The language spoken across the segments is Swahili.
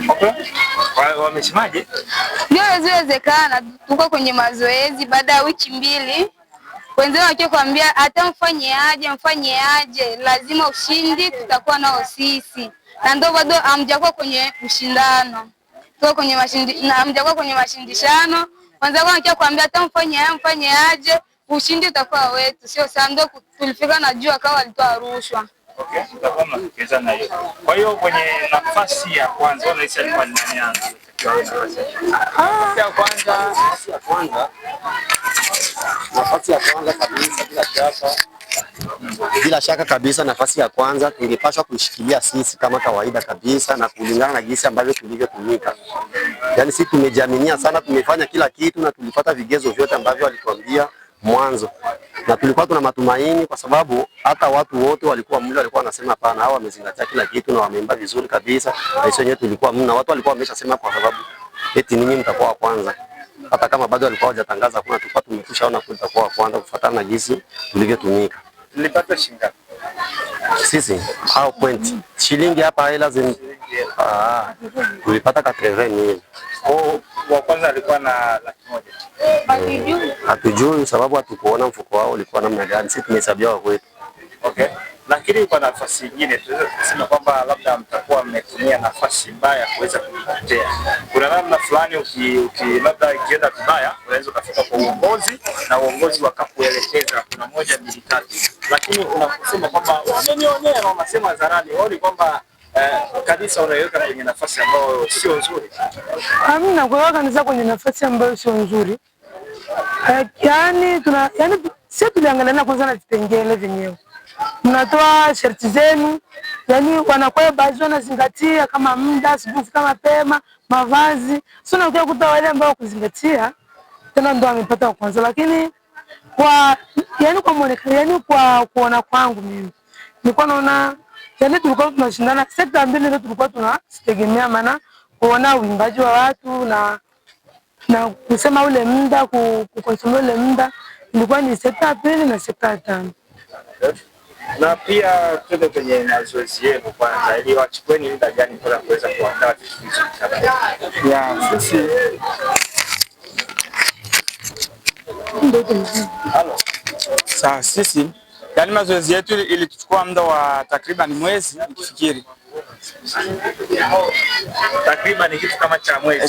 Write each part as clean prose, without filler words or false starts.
Okay. Wamesemaje? Ndio inawezekana tuko kwenye mazoezi baada ya wiki 2. Wenzao wakikwambia hata mfanye aje lazima ushindi tutakuwa nao sisi. Na ndio bado hamjakuwa kwenye mshindano. Tuko kwenye hamjakuwa kwenye mashindishano. Wenzao wakikwambia hata mfanye aje ushindi utakuwa wetu. Sio sando tulifika na jua kama walitoa rushwa. Okay, tutakuwa tunafikiana hiyo. Kwa hiyo kwenye nafasi ya kwanza unahisi alikuwa ni nani yangu? Nafasi ya kwanza kabisa bila shaka kabisa, nafasi ya kwanza tungepaswa kushikilia sisi kama kawaida kabisa na kulingana na jinsi ambavyo tulivyotumika. Yaani sisi tumejiaminia sana, tumefanya kila kitu na tulifuata vigezo vyote ambavyo walituambia mwanzo. Na tulikuwa tuna matumaini kwa sababu hata watu wote walikuwa wanasema hapana, hao wamezingatia kila kitu na wameimba vizuri kabisa. Na sisi wenyewe tulikuwa watu walikuwa wameshasema kwa sababu eti ninyi mtakuwa wa kwanza. Hata kama bado walikuwa hawajatangaza, kuna tulikuwa tumekwishaona tutakuwa wa kwanza kufuatana na jinsi tulivyotumika. Nilipata shilingi sisi au point shilingi hapa hela tulipata 80,000. Wa kwanza alikuwa na 100,000. Hatujui sababu hatukuona mfuko wao ulikuwa namna gani, sisi tumehesabia wa kwetu. Okay. Lakini kwa nafasi nyingine tunaweza kusema kwamba labda mtakuwa mmetumia nafasi mbaya kuweza kupotea. Kuna namna fulani labda ikienda vibaya unaweza kufika kwa uongozi na uongozi wakakuelekeza kuna 1, 2, 3. Lakini unasema kwamba wamenionea na unasema hadharani wao kwamba kabisa unaiweka kwenye nafasi ambayo sio nzuri. Hamna kuweka kanisa kwenye nafasi ambayo sio nzuri. Yaani sisi tuliangalia kwanza na vipengele vyenyewe. Mnatoa sharti zenu, yani wanakuwa baadhi wanazingatia kama muda, sibufu kama mapema, mavazi. Sio na kukuta wale ambao kuzingatia tena ndio wamepata kwanza, lakini kwa muonekano, yani kwa kuona kwangu mimi nilikuwa naona yani tulikuwa tunashindana sekta mbili, ndio tulikuwa tunasitegemea, maana kuona uimbaji wa watu na kusema ule muda kukonsumia ule muda ilikuwa ni sekta pili na sekta 5. Na pia tuende kwenye mazoezi yenu kwanza, ili wachukueni muda gani kwa kuweza kuandaa vitu hivi? Ya sisi Sawa, sisi yani mazoezi yetu ilituchukua muda wa takriban mwezi nikifikiri. Takriban kitu kama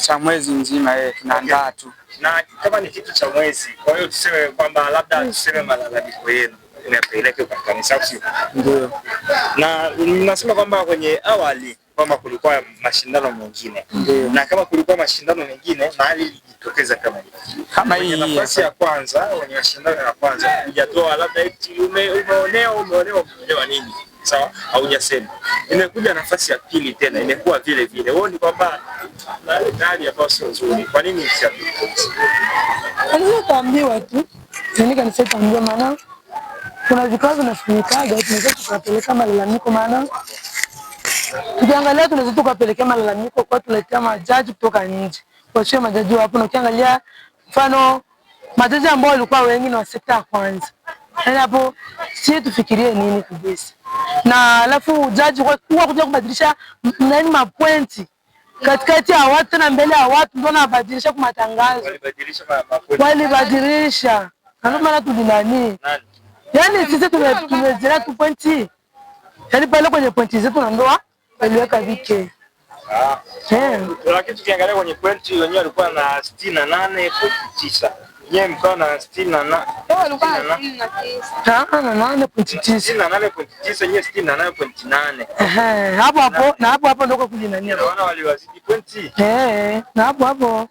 cha mwezi mzima tunaandaa tu. Na kama ni kitu cha mwezi, kwa hiyo tuseme kwamba labda tuseme malalamiko yenu inapeleke kwa kanisa sio? Ndio. Na nasema kwamba kwenye awali kwamba kulikuwa mashindano mengine. Na kama kulikuwa mashindano mengine mahali ilijitokeza kama hii nafasi ya kwanza, kwenye mashindano ya kwanza hujatoa labda eti umeonewa nini? Sawa, haujasema. Imekuja nafasi ya pili tena imekuwa vile vile. Wewe ni kwamba hali ya sio nzuri. Kwa nini msiapige? Kanisa taambiwa tu. Yaani kanisa taambiwa maana kuna vikao vinafanyikaga, tunaweza tukapeleka malalamiko, maana ukiangalia tunaweza tukapelekea malalamiko kwa tuletea majaji kutoka nje. Wachie majaji wapo, na ukiangalia mfano majaji ambao walikuwa wengi na wa sekta ya kwanza. Yaani hapo sisi tufikirie nini kabisa. Na alafu jaji kwa kuja kubadilisha nani mapointi katikati ya watu na mbele ya watu, ndio anabadilisha kwa matangazo. Walibadilisha. Ndio maana tulinani. Yaani sisi tumezera tu pointi. Yaani pale kwenye pointi zetu na ndoa waliweka vike. Lakini tukiangalia kwenye pointi wenyewe walikuwa na 68.9. Yeye mkao na 68. Walikuwa na 68.9, yeye 68.8. Hapo na hapo ndio kwa kujinania. Naona waliwazidi pointi. Na hapo.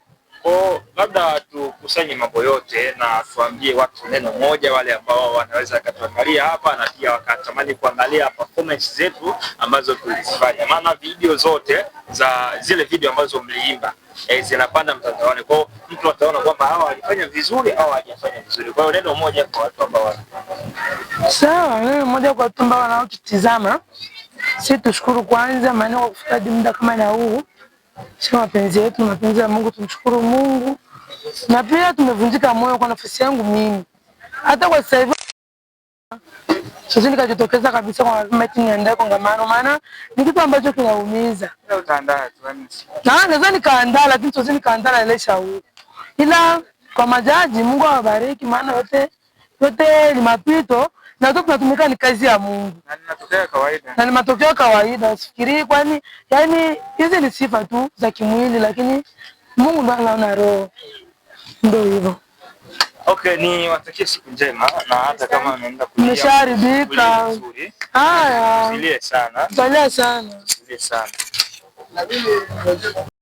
Labda tukusanye mambo yote na tuambie watu neno moja, wale ambao wanaweza kutuangalia hapa na pia wakatamani kuangalia performance zetu ambazo tulizifanya. Maana video zote za zile video ambazo mliimba zinapanda mtandaoni. Kwa hiyo mtu ataona kwamba hawa walifanya vizuri au hawajafanya vizuri. Kwa hiyo neno moja kwa watu ambao sawa, neno moja kwa watu ambao wanaotutizama. Sisi tushukuru kwanza maana kwa kufika muda kama na huu. Sio mapenzi yetu, mapenzi ya Mungu, tumshukuru Mungu. Na pia tumevunjika moyo kwa nafasi yangu mimi. Hata kwa sasa hivi Siwezi nikajitokeza kabisa kwa mati niandae kongamano, maana ni kitu ambacho kinaumiza. Utaandaa tu. Naweza nikaandaa, lakini siwezi nikaandaa ile shauri. Ila kwa majaji, Mungu awabariki, maana yote ni mapito na yote tunatumika ni kazi ya Mungu. Na ni matokeo ya kawaida. Na ni matokeo ya kawaida. Usifikiri kwani yani hizi ni sifa tu za kimwili, lakini Mungu ndo anaona roho. Ndio hivyo. Okay, ni watakie siku njema na hata kama unaenda kulia. Nimeshaharibika. Haya. Usilie sana. Usilie sana. Usilie sana.